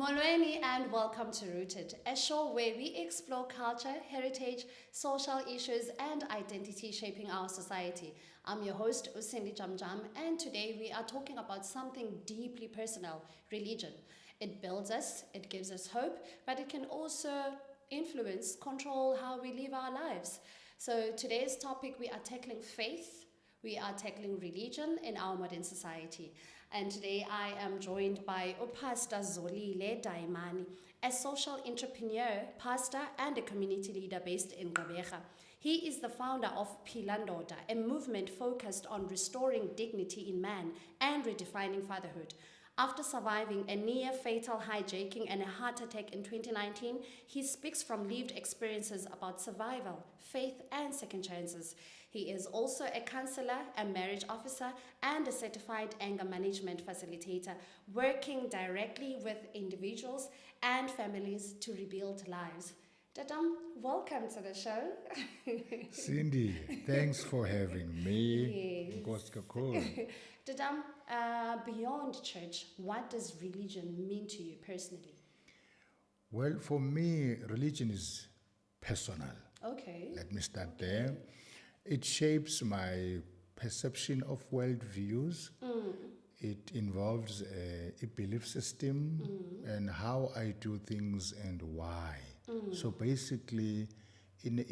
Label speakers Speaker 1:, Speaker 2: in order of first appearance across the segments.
Speaker 1: Molweni and welcome to Rooted, a show where we explore culture, heritage, social issues, and identity shaping our society. I'm your host, Usindi Jamjam, and today we are talking about something deeply personal, religion. It builds us, it gives us hope, but it can also influence, control how we live our lives. So today's topic, we are tackling faith, we are tackling religion in our modern society. And today I am joined by Pastor Zolile Daimani, a social entrepreneur, pastor, and a community leader based in Gqeberha. He is the founder of Philandoda, a movement focused on restoring dignity in man and redefining fatherhood. After surviving a near-fatal hijacking and a heart attack in 2019, he speaks from lived experiences about survival, faith, and second chances. He is also a counselor, a marriage officer, and a certified anger management facilitator, working directly with individuals and families to rebuild lives. Tatam, welcome to the show.
Speaker 2: Cindy, thanks for having me.
Speaker 1: Yes.
Speaker 2: Nkosi kakhulu.
Speaker 1: Tatam, beyond church, what does religion mean to you personally?
Speaker 2: Well, for me, religion is personal.
Speaker 1: Okay.
Speaker 2: Let me start there. It shapes my perception of worldviews. It involves a belief system and how I do things and why. So basically, in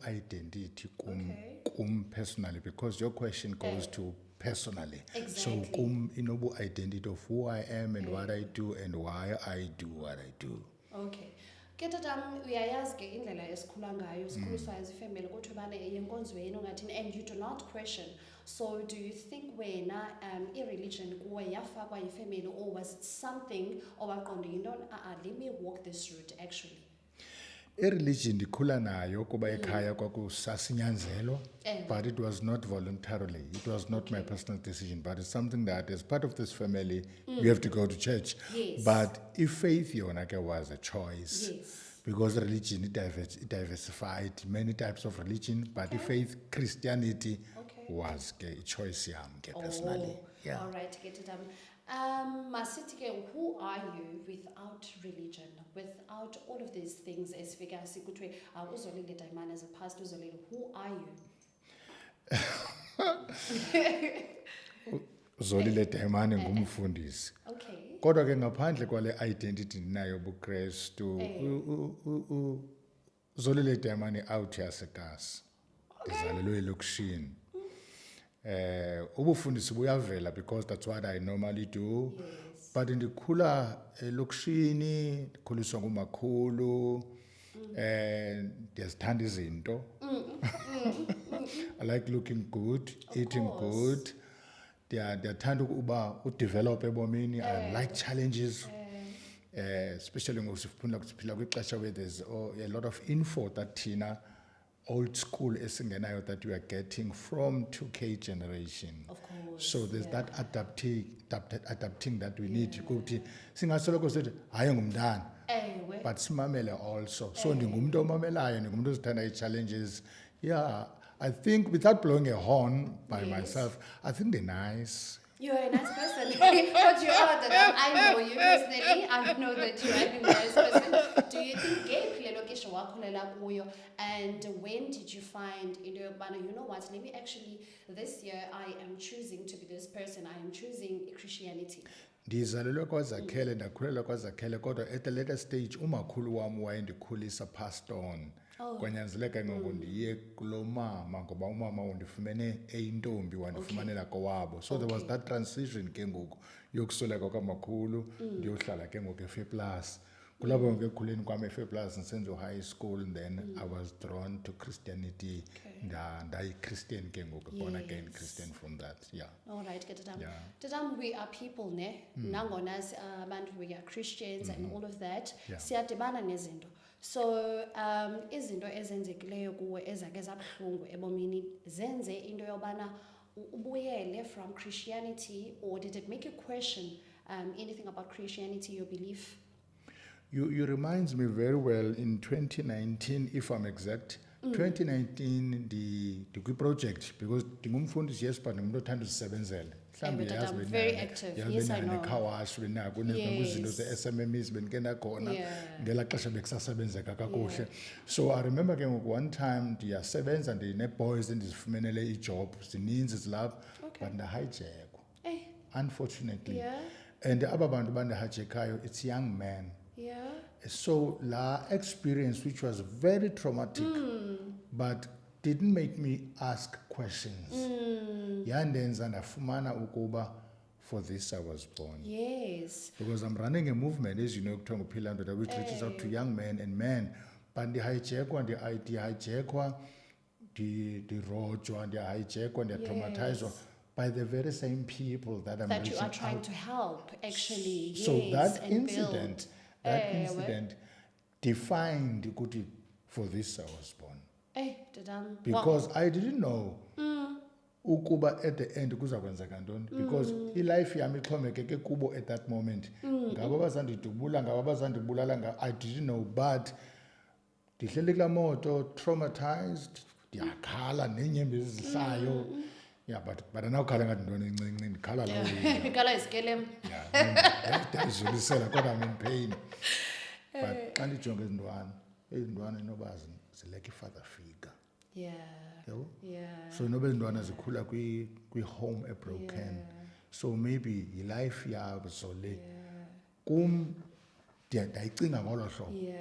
Speaker 2: identity kum personally, because your question goes to personally.
Speaker 1: Exactly.
Speaker 2: So kum identity of who I am and what I do and why I do what I do.
Speaker 1: Okay. Ke tatam uyayazi ke indlela esikhula ngayo sikhuliswa as ifamily ukuthi bane yenkonzo yenu ngathini and you do not question. So do you think wena ireligion kuwe yafakwa yifamily or was it something owaqonda let me walk this route actually?
Speaker 2: Religion ndikhula nayo kuba ekhaya kwakusasinyanzelo, but it was not voluntarily. It was not my personal decision, but it's something that as part of this family, you have to go to church.
Speaker 1: Yes.
Speaker 2: But if faith yona ke was a choice,
Speaker 1: Yes.
Speaker 2: because religion it diversified many types of religion, but if faith, Christianity was ke choice yam ke personally. Yeah.
Speaker 1: All right, get it done. Masitike, who are you without religion, without all of these things? As figure sikutwe, Uzolile Daimani as a pastor, Uzolile, who are you?
Speaker 2: Zolile Daimani ngumfundisi.
Speaker 1: Okay.
Speaker 2: Kodwa ke ngaphandle kwale identity nayo buKristu Zolile Daimani out yaseKasi. Izalelwe elokishini. Ubufundisi buyavela because that's what I normally do.
Speaker 1: Yes.
Speaker 2: But ndikhula elokishini, ndikhuliswa ngumakhulu, ndiyazithanda izinto. I like looking good, eating good. Ndiyathanda ukuba udevelop ebomini. I like challenges. Especially ngokusiphila kwixesha where there's a lot of info that thina old school esingenayo that we are getting from 2K generation.
Speaker 1: Of course.
Speaker 2: So there's that adapting that we need ukuthi singasoloko sithi hayi ngumntana but simamele also. So ndingumuntu omamelayo, ndingumuntu ozithanda i-challenges. Yeah, I think without blowing a horn by myself, I think they're nice.
Speaker 1: You're a nice person. But you are that I know you personally. I know that you are a nice person. Do you think and when did you find you know what, maybe actually this year I am choosing to be this person, I am choosing Christianity?
Speaker 2: Ndizalelwe kwaZakhele, ndakhulela kwaZakhele, kodwa at a later stage umakhulu wami wayendikhulisa Paston. Kwanyanzeleka ngoku ndiye kulo mama ngoba umama undifumene eyintombi wandifumanela kowabo. So there was that transition ke ngoku yokusweleka kwamakhulu ndiyohlala ke ngoku eFairplus. Kulapho ke ekhuleni kwami eFairplus ngisenze high school, and then I was drawn to Christianity. Ndayi-Christian ke ngoku, born again Christian from that. Yeah.
Speaker 1: All right, get it.
Speaker 2: Yeah.
Speaker 1: Tatam, we are people, ne? Nangona we are Christians and all of that.
Speaker 2: Yeah.
Speaker 1: Siyadibana nezinto. So izinto ezenzekileyo kuwe ezake zabuhlungu ebomini zenze into yobana ubuyele from Christianity, or did it make you question anything about Christianity, your belief?
Speaker 2: You reminds me very well in 2019, if I'm exact, 2019 ndikwi-project because ndingumfundisi yes but ndingumntu othanda uzisebenzela mhlawumbi
Speaker 1: but
Speaker 2: yazi
Speaker 1: I'm very active. Yes, I know.
Speaker 2: nekhawash benako kwizinto ze-SMMEs bendike ndakhona ngelaa xesha bekusasebenzeka kakuhle. So I remember ke ngoku one time ndiyasebenza ndine-boys endizifumenele ijob zininzi zilapha but ndahijackwa unfortunately. And aba bantu bandihajekayo it's young men. So la experience which was very traumatic but didn't make me ask questions. Yandenza ndafumana ukuba for this I was born.
Speaker 1: Yes.
Speaker 2: Because I'm running a movement, as you know, kuthiwa nguPhilandoda, which reaches out to young men and men. But ndihijackwa, ndirojwa, ndihijackwa, nditraumatized by the very same people that I'm
Speaker 1: That
Speaker 2: reaching
Speaker 1: you are trying
Speaker 2: out.
Speaker 1: to help, actually.
Speaker 2: So
Speaker 1: yes,
Speaker 2: that
Speaker 1: and
Speaker 2: incident, defined ukuthi for this I was born. Because I didn't know ukuba at the end kuza kwenzeka ntoni because life yami ixhomekeke kubo at that moment. Ngabo abazandidubula, ngabo abazandibulala, I didn't know, but ndihleli kulaa moto traumatized, ndiyakhala neenyembezi zihlayo. Yeah, but anawukhala ngathi ntoni encinci ndikhala lawo.
Speaker 1: Kala iskelem.
Speaker 2: Yeah, ndiyazizulisela kodwa I'm in pain. But xa ndijonge ezintwana inoba zileke i-father figure. So inoba ezintwana zikhula kwi-home ebroken. So maybe yi-life yazo le. Kum ndayicinga ngolo hlobo.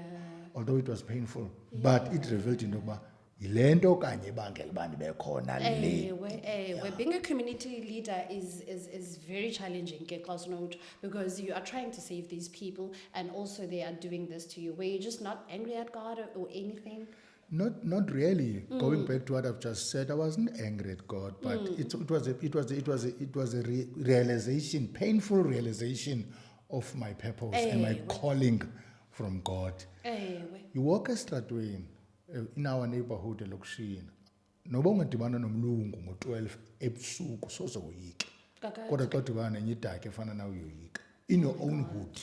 Speaker 2: Although it was painful, but it revealed into yokuba yile nto okanye ibangela uba ndibe khona le.
Speaker 1: Being a community leader is very challenging, because you are trying to save these people and also they are doing this to you. Were you just not angry at God or anything?
Speaker 2: Not really. Going back to what I've just said, I wasn't angry at God, but it was a realization, painful realization of my purpose and my calling from God. You walk estratweni in our neighborhood elokishini. Noba ungadibana nomlungu ngo-12 ebusuku soze woyike. Kodwa xa udibana nenye idakhe efana nawe uyoyika. In your own hood.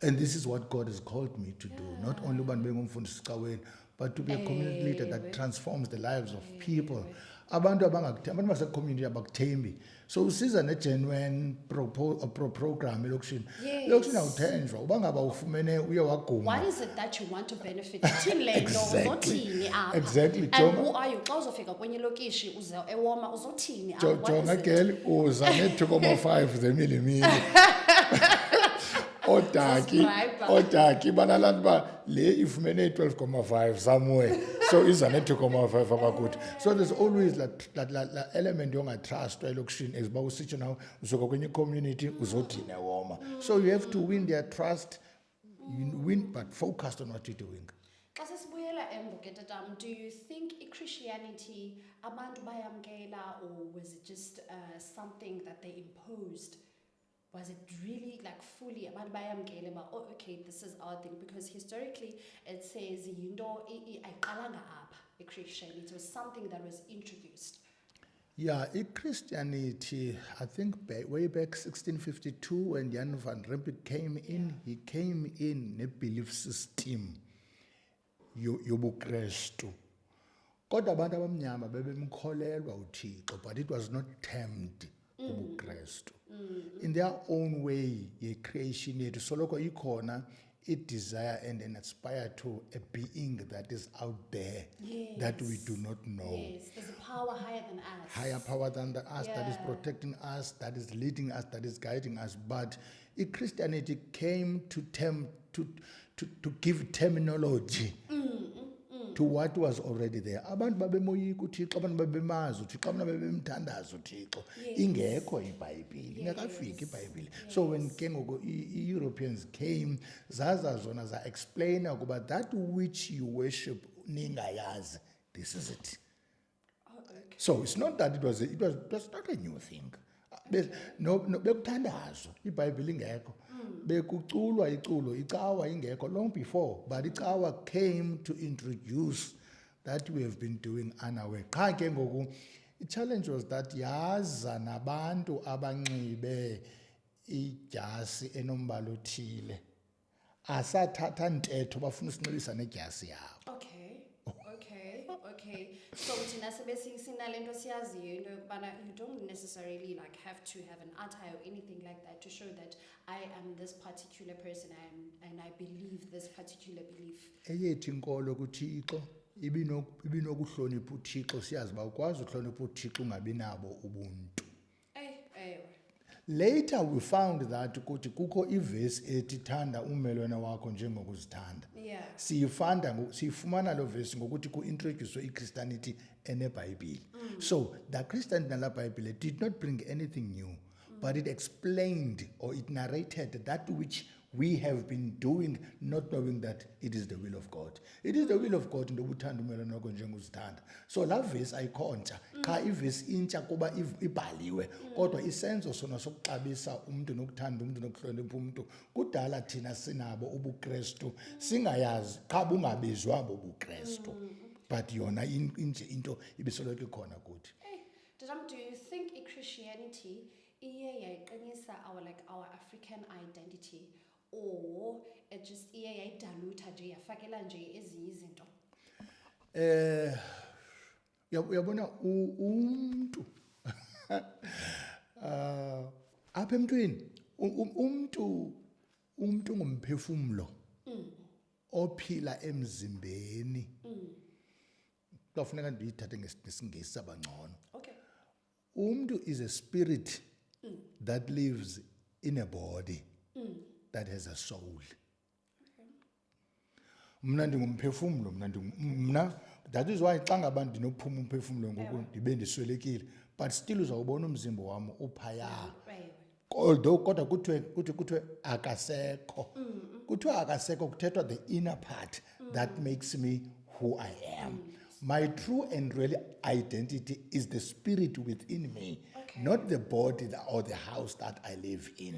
Speaker 2: And this is what God has called me to do. Not only uba ndibe ngumfundisi caweni, but to be a community leader that transforms the lives of people. Abantu base-community abakuthembi. So usiza ne-genuine program elokishini. Elokishini awuthenjwa uba ngaba ufumene uye waguma.
Speaker 1: What is it that you want to benefit? Exactly.
Speaker 2: Exactly.
Speaker 1: And who are you? Xa uzofika kwenye lokishi uza ewoma uzothini?
Speaker 2: Jonga girl uza ne-2.5 zemilimili. Odaki banalantu ba le ifumene 12.5 somewhere. So iza ne-2.5 abakuthi. So there's always that element yongatrust elokishini as uba usitsho nawe usuka kwenye community uzothini ewoma. So you have to win their trust, you win but focused on what you're doing.
Speaker 1: Do you think Christianity abantu bayamkela, or was it just something that they imposed? Was it really like fully abantu bayamkela ba okay, this is our thing? Because historically it says yinto ayiqalanga apha Christianity. It was something that was introduced.
Speaker 2: Yeah, Christianity, I think way back 1652 when Jan van Riebeeck came in, he came in a belief system yobuKrestu. Kodwa abantu abamnyama bebemkholelwa uThixo, but it was not termed ubuKrestu. In their own way, ye creation yethu soloko ikhona it desire and an aspire to a being that is out there that we do not know.
Speaker 1: Yes, there's a power higher than us.
Speaker 2: Higher power than us that is protecting us, that is leading us, that is guiding us. But Christianity came to give terminology to what was already there. Abantu babemoyika uThixo, abantu babemazi uThixo, abantu babemthandaza uThixo. Ingekho iBhayibhile, ingakafiki iBhayibhile. So when Europeans came, zaza zona za explain ukuba that which you worship ningayazi, this is it. So it's not that it was not a new thing. No bekuthandazwa iBhayibhile ingekho. Bekuculwa iculo icawa ingekho long before, but icawa came to introduce that we have been doing unaware. Qha ke ngoku i-challenge was that yaza nabantu abanxibe ijasi enombala othile asathatha ntetho bafuna usinxibisa nejasi yabo.
Speaker 1: Okay. Okay, so thina sinalento siyaziyo into yokubana you don't necessarily like have to have an attire or anything like that to show that I am this particular person and I believe this particular belief.
Speaker 2: Eyethu inkolo kuThixo ibinokuhlonipha uThixo, siyazi uba ukwazi uhlonipha uThixo ungabi nabo ubuntu. Later we found that ukuthi kukho iverse ethi thanda ummelwane wakho njengokuzithanda.
Speaker 1: Yeah.
Speaker 2: Siyifumana lo verse ngokuthi ku-introduce iChristianity eneBhayibhile. So the Christianity nala Bible did not bring anything new, but it explained or it narrated that which we have been doing, not knowing that it is the will of God. It is the will of God into uthanda ummelwane wakho njengozithanda. So la verse ayikhontsha cha iverse intsha kuba ibhaliwe kodwa isenzo sona sokuxabisa umuntu nokuthanda umuntu nokuhlonipha umuntu kudala thina sinabo ubuKristu singayazi cha bungabizwa bobuKristu, but yona inje into ibisoloko ikhona kuthi.
Speaker 1: Do you think Christianity iye yayiqinisa our African identity, or it just iye yayidaluta nje yafakela nje ezinye izinto?
Speaker 2: Uyabona umuntu apha emntwini umuntu ngumphefumulo ophila emzimbeni. Kufuneka ndiyithathe ngesingesi sabangcono.
Speaker 1: Okay.
Speaker 2: Umuntu is a spirit that lives in a body that has a soul. Mna ndingumphefumulo, mna that is why xa ngaba ndinokuphuma umphefumulo ngoku ndibe ndiswelekile, but still uzawubona umzimba wami uphaya. Although kodwa kuthiwe akasekho. Kuthiwe akasekho kuthethwa the inner part that makes me who I am. My true and real identity is the spirit within me, not the body or the house that I live in.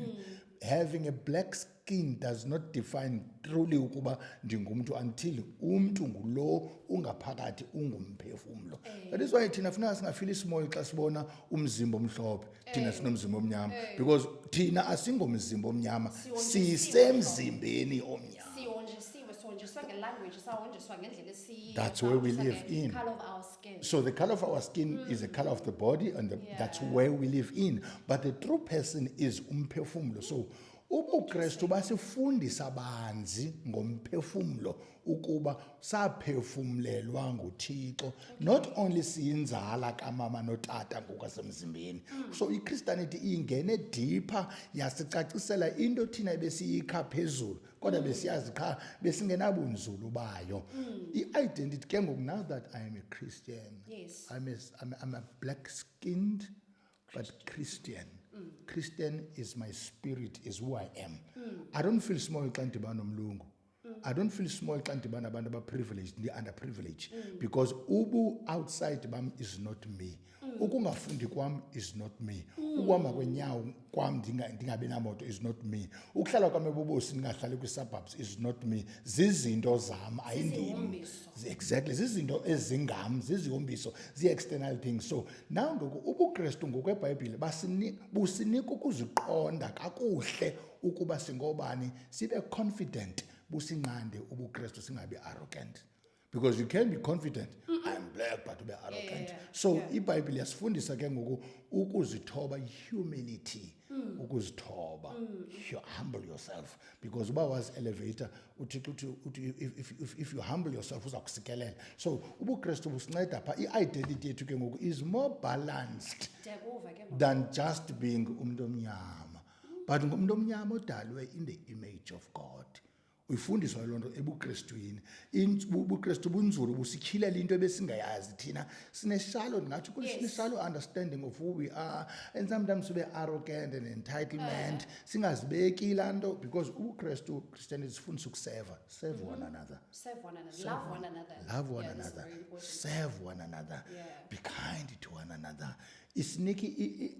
Speaker 2: Having a black skin does not define truly ukuba ndingumntu until umntu ngulo ungaphakathi ungumphefumulo. That is why thina funeka singafeel small xa sibona umzimba omhlophe, thina sinomzimba omnyama, because thina asingomzimba omnyama, sisemzimbeni omnyama. That's where we live in.
Speaker 1: Color of our skin.
Speaker 2: So the color of our skin is the color of the body, and that's where we live in. But the true person is umphefumulo. So ubuKristu basifundisa banzi ngomphefumulo ukuba saphefumulelwa nguThixo, not only siyinzala kamama notata ngokusemzimbeni. So iChristianity ingene deeper yasicacisela into thina besiyikha phezulu kodwa besiyazi cha besingenabunzulu bayo. I-identity ke ngoku, now that I am a Christian,
Speaker 1: Yes.
Speaker 2: I'm a black-skinned but Christian. Christian is my spirit, is who I am. I don't feel small xa ndibana nomlungu. I don't feel small xa ndibana abantu abaprivileged ndi-underprivileged, because ubu outside bam is not me. Ukungafundi kwam is not me. Ukuhamba kwenyawo kwam ndingabi namoto is not me. Ukuhlala kwam ebubosi ndingahlali kwi-suburbs is not me. Zizinto zam, ayindimi. Exactly, zizinto ezingam, zizihombiso, zi-external things. So now ngoku ubuKristu ngokweBhayibhile businika ukuziqonda kakuhle ukuba singobani, sibe confident, businqande ubuKristu singabi arrogant. Because you can be confident, I'm black, but be arrogant. So iBhayibhile yasifundisa ke ngoku ukuzithoba, humility, ukuzithoba, humble yourself. Because uba was elevator, if you humble yourself, uzakusikelela. So ubuKristu businceda pha i-identity yethu ke ngoku is more balanced than just being umuntu omnyama. But umuntu omnyama odalwe in the image of God. Uyifundiswa loo nto ebuKrestwini. UbuKrestu bunzulu busikhilela into ebesingayazi thina. Sine-shallow, ndingathi sine-shallow understanding of who we are, and sometimes we are arrogant and entitlement. Singazibeki laa nto, because ubuKrestu, Christianity sifundisa ukuseva. Serve one another.
Speaker 1: Serve one another. Love one another.
Speaker 2: Love one
Speaker 1: That's
Speaker 2: another.
Speaker 1: very important.
Speaker 2: Serve one another.
Speaker 1: Yeah.
Speaker 2: Be kind to one another. Isinika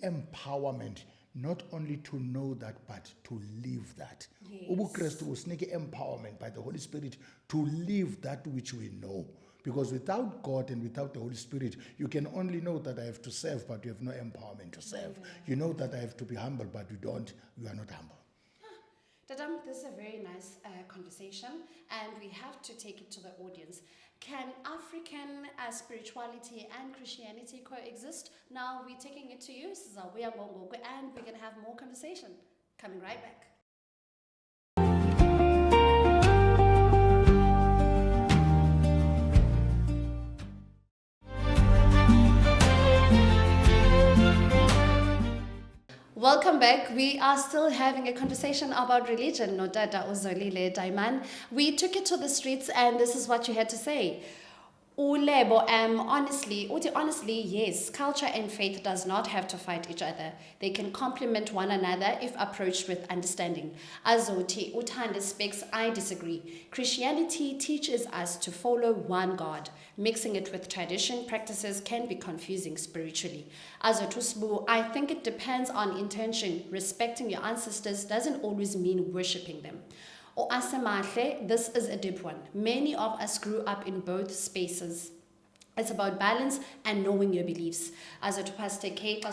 Speaker 2: empowerment, not only to know that, but to live that.
Speaker 1: Yes.
Speaker 2: ubuKristu businika empowerment by the Holy Spirit to live that which we know. Because without God and without the Holy Spirit, you can only know that I have to serve, but you have no empowerment to serve. You know that I have to be humble, but you are not humble.
Speaker 1: Dadam, this is a very nice conversation, and we have to take it to the audience. Can African spirituality and Christianity coexist? Now we're taking it to you, Sizabuya Ngongoku, and we're going to have more conversation. Coming right back. Welcome back. We are still having a conversation about religion, no Dada Uzolile Daiman. We took it to the streets and this is what you had to say. Ulebo, honestly, yes, culture and faith does not have to fight each other. They can complement one another if approached with understanding. Azoti, Utande speaks, I disagree. Christianity teaches us to follow one God. Mixing it with tradition practices can be confusing spiritually. Azotusbu, I think it depends on intention. Respecting your ancestors doesn't always mean worshipping them. O Asemahle, this is a deep one. Many of us grew up in both spaces. It's about balance and knowing your beliefs. As a Pastor Kate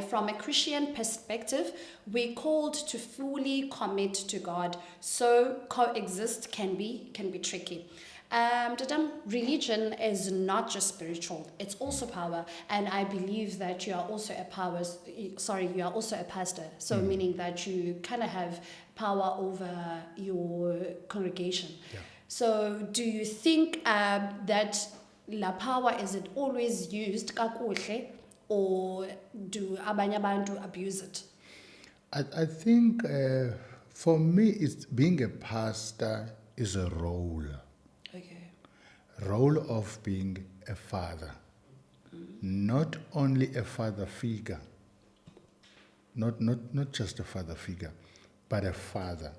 Speaker 1: from a Christian perspective, we're called to fully commit to God. So coexist can be tricky. Religion is not just spiritual, it's also power. And I believe that you are also a pastor. So meaning that you kind of have power over your congregation.
Speaker 2: Yeah.
Speaker 1: So do you think that la power, is it always used kakuhle, or do abanye abantu abuse it?
Speaker 2: I think for me, it's being a pastor is a role.
Speaker 1: Okay.
Speaker 2: Role of being a father. Not only a father figure, not just a father figure, but a father.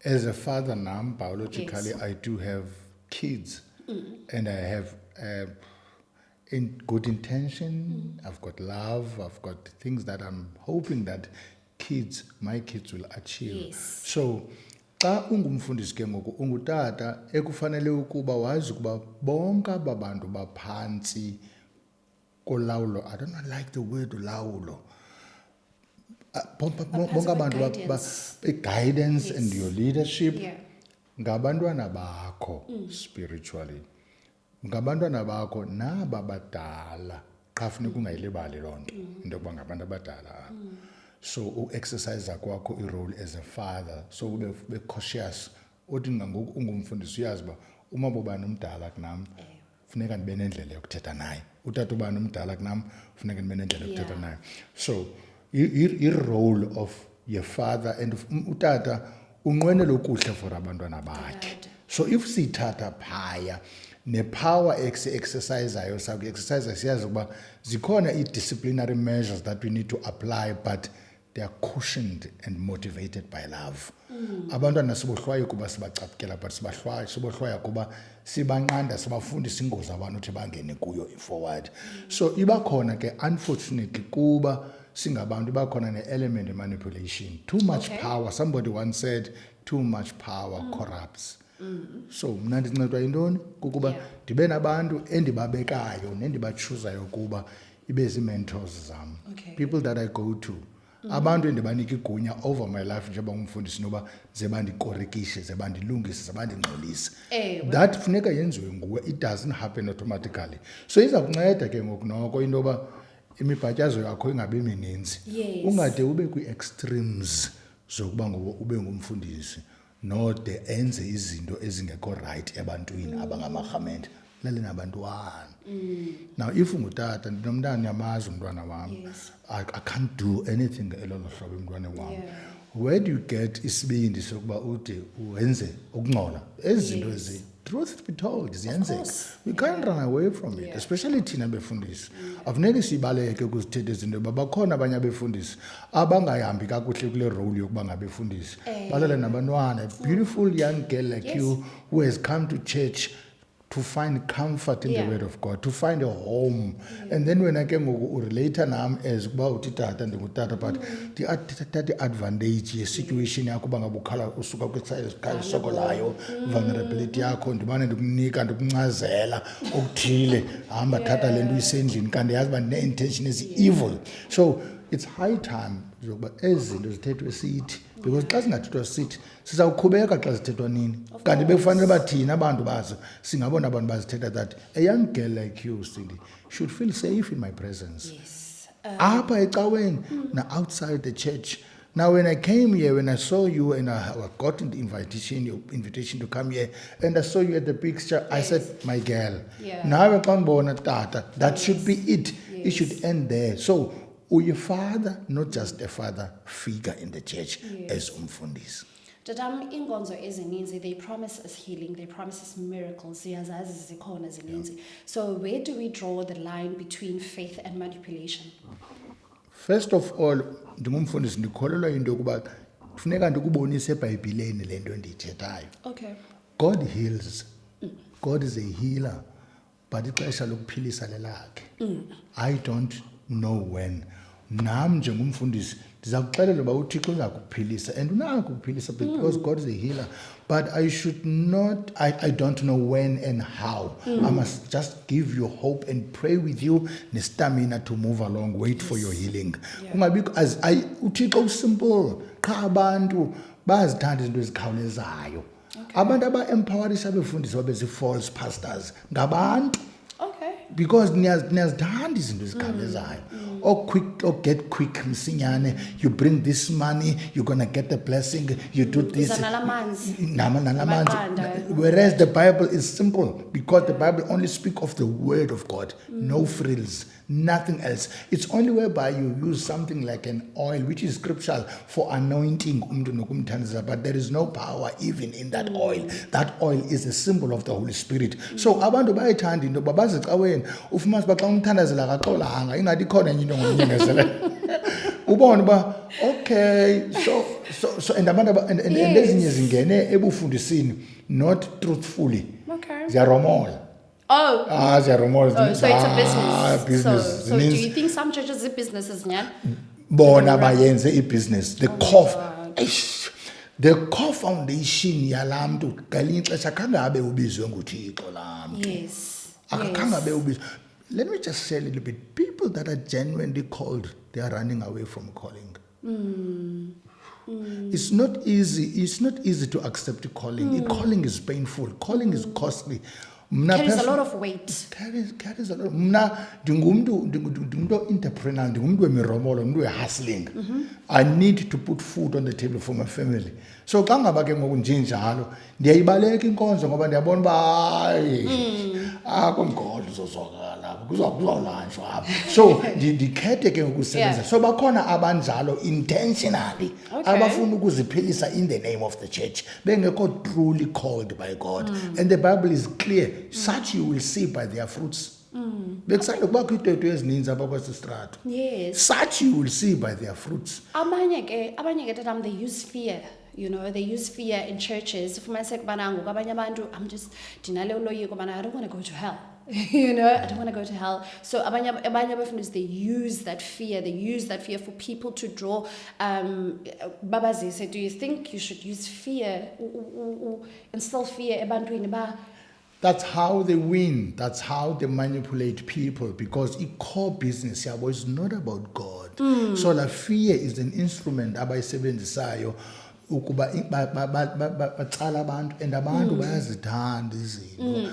Speaker 2: As a father now, biologically,
Speaker 1: Yes.
Speaker 2: I do have kids, and I have in good intention. I've got love. I've got things that I'm hoping that my kids will achieve.
Speaker 1: Yes.
Speaker 2: So, xa ungumfundisi ke ngoku ungutata ekufanele ukuba wazi ukuba bonke aba bantu baphansi kolawulo, I don't like the word ulawulo. Bonke abantu guidance and your leadership,
Speaker 1: Yeah.
Speaker 2: ngabantwana bakho spiritually. Ngabantwana bakho naba badala. Qha funeka ungayilibali loo nto into yokuba ngabantu abadala. So u-exercise kwakho i-role as a father, so ube cautious. Uthi ngoku ungumfundisi uyazi uba uma bobani umdala kunam funeka ndibe nendlela yokuthetha naye. Utata ubani umdala kunam funeka ndibe nendlela yokuthetha naye. So i-role of your father and utata unqwenela okuhle for abantwana bakhe. So if sithatha phaya ne-power exercisayo saku-exercise siyazi ukuba zikhona i-disciplinary measures that we need to apply, but they are cushioned and motivated by love. Abantwana sibohlwayo kuba sibacaphukela, but sibohlwaya kuba sibanqanda, sibafundisa ingozi abanothi bangene kuyo forward. So iba khona ke unfortunately kuba singabantu iba khona ne-element manipulation. Too much power, somebody once said, too much power corrupts. So mna ndincedwa yintoni kukuba ndibe nabantu endibabekayo nendibachuzayo kuba ibe zii-mentors zam. People that I go to. Abantu endibanika igunya over my life njengoba ngumfundisi noba ze bandikorekishe, ze bandilungise, ze bandingcolise. That funeka yenziwe nguwe. It doesn't happen automatically. So iza kunceda ke ngoku noko into yoba imibhatyazo yakho ingabi mininzi. Ungade ube kwi-extremes zokuba ube ngumfundisi node enze izinto ezingekho right ebantwini abangamarhamente. Lale nabantwana. Now if ungutata ndinomntana nyamazi umntwana wami, I can't do anything elolo hlobo umntwana wami. Where do you get isibindi sokuba ude wenze ukungcola? Ezinto ezi, truth be told, ziyenzeka. We can't run away from it, especially thina befundisi. Afuneka sibaleke ukuzithetha izinto bakhona abanye abefundisi abangahambi kakuhle kule role yokuba ngabefundisi. Balale nabantwana, a beautiful young girl like you who has come to church to find comfort in the word of God, to find a home. And then when I came later now as about tata ndingutata, but the advantage ye situation yakho bangabukhala usuka kwesakhe sokolayo, vulnerability yakho ndibane ndikunika ndikuncazela okuthile hamba thatha lento uyisendlini kanti yazi ba ne intention is evil. So it's high time zokuba ezinto zithethwe sithi because xa singathethwa sithi sizawuqhubeka xa sithethwa nini
Speaker 1: Of
Speaker 2: kanti
Speaker 1: course.
Speaker 2: bekufanele uba thina abantu bazo singabona abantu bazithetha that a young girl like you, Cindy, should feel safe in my presence.
Speaker 1: Yes.
Speaker 2: Apha ecaweni na outside the church. Now when I came here, when I saw you and I got the invitation to come here, and I saw you at the picture, I said, my girl,
Speaker 1: Yeah.
Speaker 2: nawe xa ndibona tata, that should be it. It
Speaker 1: Yes.
Speaker 2: should end there. So uye father, not just a father figure in the church as umfundisi.
Speaker 1: Tatam, inkonzo ezininzi, they promise us healing, they promise us miracles, siyazazi zikhona zininzi. So where do we draw the line between faith and manipulation?
Speaker 2: First of all, ndingumfundisi ndikholelwa into yokuba kufuneka ndikubonise eBhayibhileni le nto ndiyithethayo.
Speaker 1: Okay.
Speaker 2: God heals. God is a healer. But ixesha lokuphilisa lelakhe. I don't know when. Nam njengomfundisi ndiza kuxelela uba uThixo uza kukuphilisa and unako ukuphilisa because God is a healer. But I should not, I don't know when and how. I must just give you hope and pray with you nestamina to move along, wait for your healing. Kungabikho as uThixo usimple qha abantu bazithanda izinto ezikhawulezayo. Abantu aba-empowerisa abefundisi babezi-false pastors ngabantu.
Speaker 1: Okay.
Speaker 2: Because niyazithanda izinto ezikhawulezayo. Or quick, or get quick msinyane. You bring this money, you're gonna get the blessing. You do this.
Speaker 1: Zanalamanzi.
Speaker 2: Nalamanzi.
Speaker 1: Amaqanda.
Speaker 2: Whereas the Bible is simple, because the Bible only speaks of the word of God, no frills, nothing else. It's only whereby you use something like an oil, which is scriptural for anointing, but there is no power even in that oil. That oil is a symbol of the Holy Spirit. So abantu bayayithanda into yoba bazicaweni ufumanise uba xa umthandazela akaxolanga ingathi ikhona enye into ngomnyamezele. Ubone uba okay, so and abantu and ezinye zingene ebufundisini not truthfully.
Speaker 1: Okay.
Speaker 2: Ziyaromola.
Speaker 1: Oh.
Speaker 2: Ziyaromola.
Speaker 1: Oh, so it's a business.
Speaker 2: Business.
Speaker 1: So do you think some churches are businesses, Nyan?
Speaker 2: Bona bayenze ibhizinesi. The core foundation yalamntu ngelinye ixesha khangabe ubizwe nguThixo lamntu.
Speaker 1: Yes.
Speaker 2: Akakhangabe ubizwe. Let me just say a little bit. People that are genuinely called, they are running away from calling. It's not easy. It's not easy to accept calling. Calling is painful. Calling is costly.
Speaker 1: Carries a lot of weight.
Speaker 2: Carries a lot. Mna ndingumntu entrepreneur, ndingumntu wemiromolo, umntu hustling. I need to put food on the table for my family. So xa ngaba ke ngoku njinjalo, ndiyayibaleka inkonzo ngoba ndiyabona uba hayi akomgolo uzozwakala kuzawulanjwa apha. So ndikhethe ke ukusebenza. So bakhona abanjalo intentionally abafuna ukuziphilisa in the name of the church. Bengekho truly called by God. And the Bible is clear. Such you will see by their fruits. Bekusanda kubakho iitwetu ezininzi apha kwesi strato.
Speaker 1: Yes.
Speaker 2: Such you will see by their fruits.
Speaker 1: Abanye ke tatam, they use fear. You know, they use fear in churches. Ufumaniseke ubana ngoku abanye abantu, ndinale uloyiko ubana I don't want to go to hell. You know, I don't want to go to hell. So abanye abafundisi, they use that fear. They use that fear for people to draw. Babazi said, do you think you should use fear, instill fear ebantwini ba?
Speaker 2: That's how they win. That's how they manipulate people, because the core business yabo is not about God. So la fear is an instrument abayisebenzisayo ukuba bacala abantu and abantu bayazithanda izinto.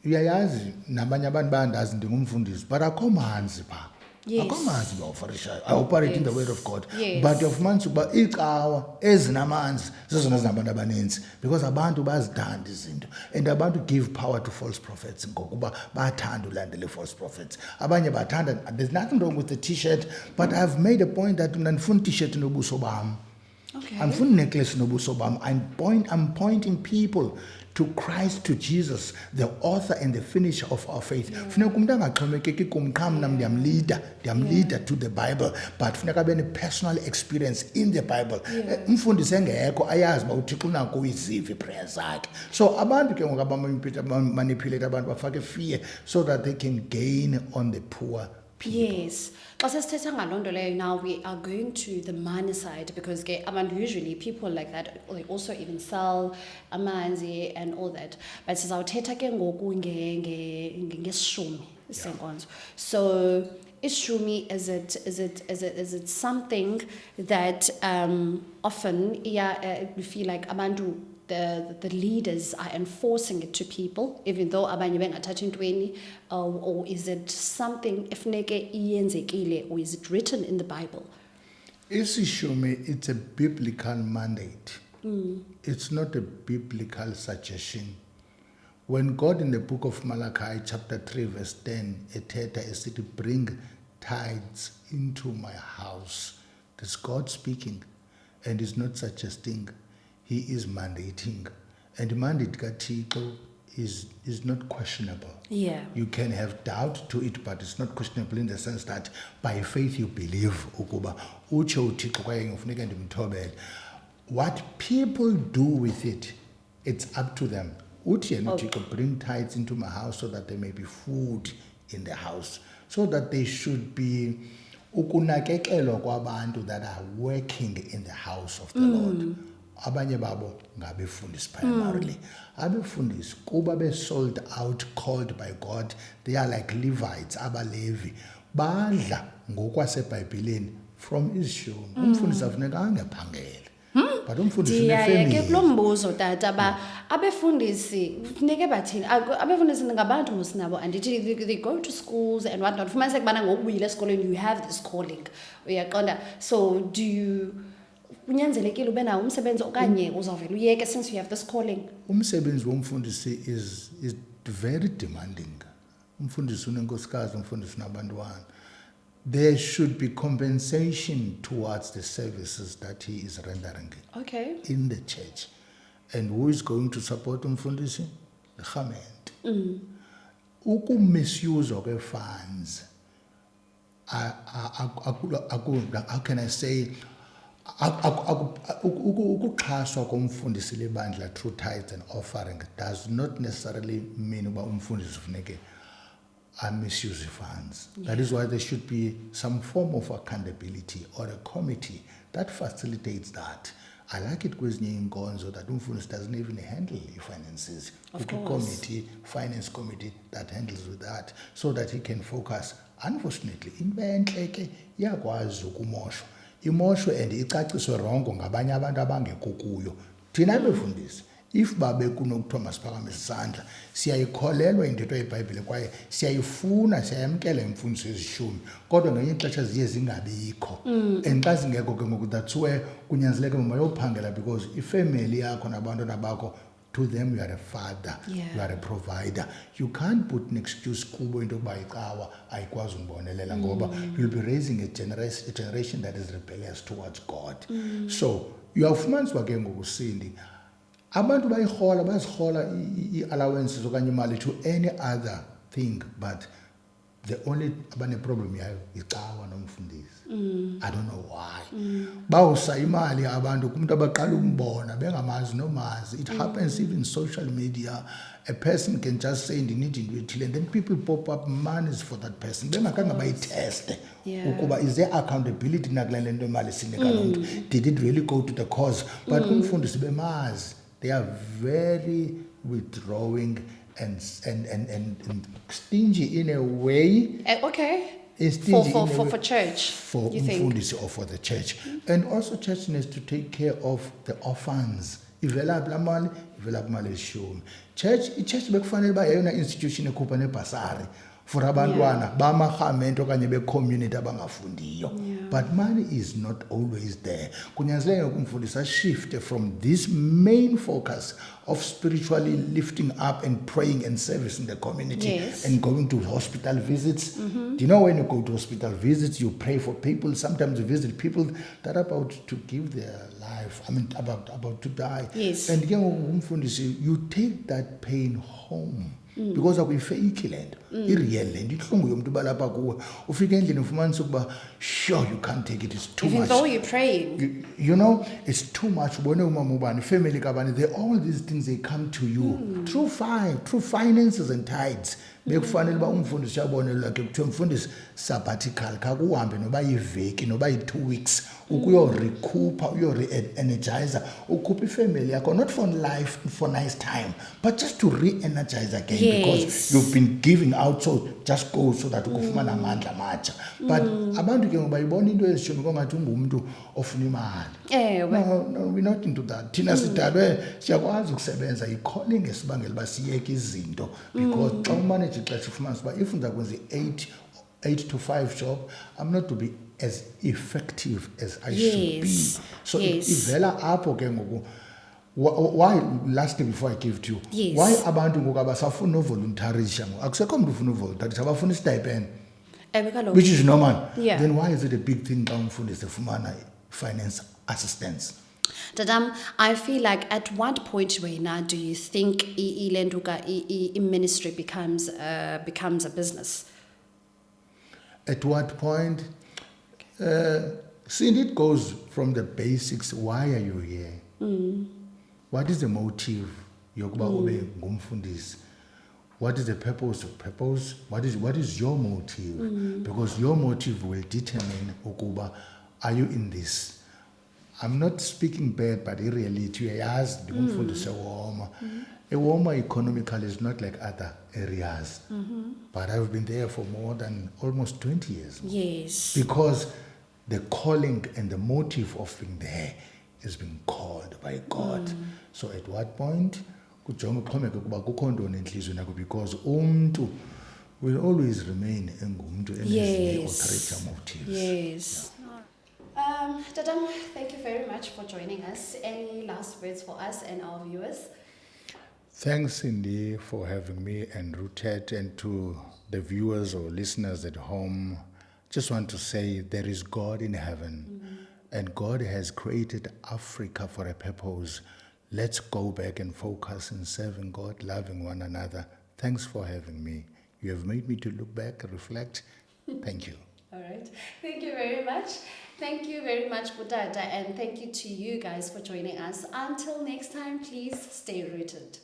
Speaker 2: Uyayazi nabanye abantu bayandazi ndingumfundisi, but akho manzi pha.
Speaker 1: Yes.
Speaker 2: Akho manzi bawufarishayo. I operate in the word of God.
Speaker 1: Yes.
Speaker 2: But uyafumanisa ukuba icawa ezinamanzi zezona zinabantu abaninzi, because abantu bazithanda izinto and abantu give power to false prophets ngokuba bathanda ulandela false prophets. Abanye bathanda, there's nothing wrong with the t-shirt, but I've made a point that mna ndifuna t-shirt nobuso bam.
Speaker 1: Okay.
Speaker 2: I'm full necklace nobuso bam. I'm pointing people to Christ, to Jesus, the author and the finisher of our faith. Funeka umuntu angaxhomekeki kum qha mna ndiyamleader to the Bible, but funeka abe ne-personal experience in the Bible. Umfundisi engekho ayazi uba uThixo unako uyiziva iiprayer zakhe. So abantu ke ngoku abamanipulate abantu bafake fear so that they can gain on the poor people.
Speaker 1: Yes. Xa sesithetha ngaloo nto leyo, now we are going to the money side, because usually people like that, they also even sell amanzi and all that. But sizawuthetha ke ngoku ngesishumi senkonzo. So Ishumi, is it something that often we feel like abantu the leaders are enforcing it to people, even though abanye bengathathi ntweni, or is it something efuneke iyenzekile, or is it written in the Bible?
Speaker 2: Isishumi, it's a biblical mandate. It's not a biblical suggestion. When God in the book of Malachi, chapter 3, verse 10, said to bring tithes into my house, that's God speaking, and is not suggesting, he is mandating. And mandate kaThixo is not questionable.
Speaker 1: Yeah.
Speaker 2: You can have doubt to it, but it's not questionable in the sense that by faith you believe ukuba utsho uThixo kwaye ngifuneka ndimthobele. What people do with it, it's up to them. Uthi yena uThixo, bring tithes into my house so that there may be food in the house, so that they should be ukunakekelwa kwabantu that are working in the house of the Lord. Abanye babo ngabefundisi primarily. Abefundisi kuba be sold out, called by God, they are like Levites, abalevi. Badla ngokwasebhayibhelini from isishumi. Umfundisi afuneka angephangele. But umfundisi unefamily.
Speaker 1: Ke kulombuzo tata abefundisi funeke bathini? Abefundisi ngabantu musinabo, and they go to schools and whatnot. Fumanise kubana ngokubuyela esikoleni you have this calling. Uyaqonda? So do you kunyanzelekile ube nawo umsebenzi okanye uzawuvela uyeke since you have this calling?
Speaker 2: Umsebenzi womfundisi is very demanding. Umfundisi unenkosikazi, umfundisi unabantwana. There should be compensation towards the services that he is rendering in the church. And who is going to support umfundisi? The government. Misuse of funds. How can I say? Ukuxhaswa komfundisi lebandla through tithes and offering does not necessarily mean uba umfundisi ufuneke misuse funds. That is why there should be some form of accountability or a committee that facilitates that. I like it kwezinye inkonzo that umfundisi doesn't even handle finances.
Speaker 1: Of
Speaker 2: course. Committee, finance committee that handles with that, so that he can focus. Unfortunately, into entle ke iyakwazi ukumoshwa. Imoshwe and icaciswe rongo ngabanye abantu abangekho kuyo. Thina befundisi, if babe kunokuthiwa masiphakamise isandla, siyayikholelwa into yeBhayibhile kwaye siyayifuna, siyayamkela imfundiso yezishumi, kodwa ngenye ixesha ziye zingabikho. And xa zingekho ke ngoku that's where kunyanzeleke mayophangela, because ifamily yakho nabantwana bakho, to them you are a father, you are a provider. You can't put an excuse kubo into yokuba icawa ayikwazi umbonelela ngoba you'll be raising a generation that is rebellious towards God. So uyawufumaniswa ke ngokusindi abantu bazihola i-allowances okanye imali to any other thing, but the only abane problem yayo icawa nomfundisi. I don't know why. Bawusa imali abantu kumuntu abaqala umbona bengamazi nomazi. It happens even in social media. A person can just say ndinidi ndwethile, and then people pop up monies for that person. Bengakanga bayiteste. Ukuba is there accountability nakulale nto imali sinika lo muntu? Did it really go to the cause? But umfundisi bemazi, they are very withdrawing and stingy in a way.
Speaker 1: Okay. For church,
Speaker 2: for umfundisi or for the church. And also church needs to take care of the orphans. Ivela la mali, ivela mali eshumi. Church bekufanele ba yeyona institution ekhupha nebhasari for abantwana bamahamento okanye be-community abangafundiyo. But money is not always there. Kunyanzeleke umfundisi ashifte from this main focus of spiritually lifting up and praying and servicing the community and going to hospital visits. Do you know when you go to hospital visits, you pray for people, sometimes you visit people that are about to give their life, about to die. And you take that pain home. Because akuyifake land, i-real land, ihlungu yomuntu balapha kuwe. Ufika endlini ufumanisa ukuba sure you can't take it, it's too much.
Speaker 1: Even though you're praying.
Speaker 2: You know, it's too much. Ubone umama ubani, family kabani, all these things they come to you through finances and tithes. Bekufanele ba umfundisi yabonela ke kuthiwa umfundisi sabbatical kakuhambe noba yiveki noba yi2 weeks ukuyo recouper uyo re-energizer ukhupha ifamily yakho, not for life, for nice time, but just to re-energize again. because
Speaker 1: Yes.
Speaker 2: you've been giving out, so just go so that ukufumana amandla amatsha. But abantu ke ngoba ibona into ezishumi kongathi ungumntu ofuna imali.
Speaker 1: Ewe.
Speaker 2: No, we're not into that. Thina sidalwe siyakwazi ukusebenza i-calling esibangela uba siyeke izinto because xa umanage ixesha ufumanisa uba if ndizakwenza i-8 to 5 job, I'm not to be as effective as I should be.
Speaker 1: Yes.
Speaker 2: So
Speaker 1: Yes.
Speaker 2: ivela apho ke ngoku. Why lastly before I give to you?
Speaker 1: Yes.
Speaker 2: Why abantu ngoku abasafuni novoluntarisha ngoku? Akusekho mntu ufuna uvoluntarisha, abafuna istipend,
Speaker 1: Ewe kaloku.
Speaker 2: which is normal.
Speaker 1: Yeah.
Speaker 2: Then why is it a big thing xa umfundisi efumana finance assistance?
Speaker 1: Dadam, I feel like at what point wena do you think ilenduka ministry becomes a business?
Speaker 2: At what point? See, it goes from the basics. Why are you here? What is the motive? Yokuba ube ngumfundisi. What is the purpose of purpose? What is your motive? Because your motive will determine ukuba, are you in this? I'm not speaking bad, but in reality, yes, ndingumfundisi eWoma. eWoma economically is not like other areas. But I've been there for more than almost 20 years.
Speaker 1: Yes.
Speaker 2: Because the calling and the motive of being there is being called by God. So at what point? Kujonga uxhomeke ukuba kukho ntoni entliziyweni yakho, because umntu will always remain engumntu enezinye ulterior motives.
Speaker 1: Yes. Dadam, thank you very much for joining us. Any last words for us and our viewers?
Speaker 2: Thanks, Cindy, for having me and Rooted, and to the viewers or listeners at home. Just want to say there is God in heaven, and God has created Africa for a purpose. Let's go back and focus in serving God, loving one another. Thanks for having me. You have made me to look back, reflect. Thank you.
Speaker 1: All right. Thank you very much. Thank you very much, Budada, and thank you to you guys for joining us. Until next time, please stay rooted.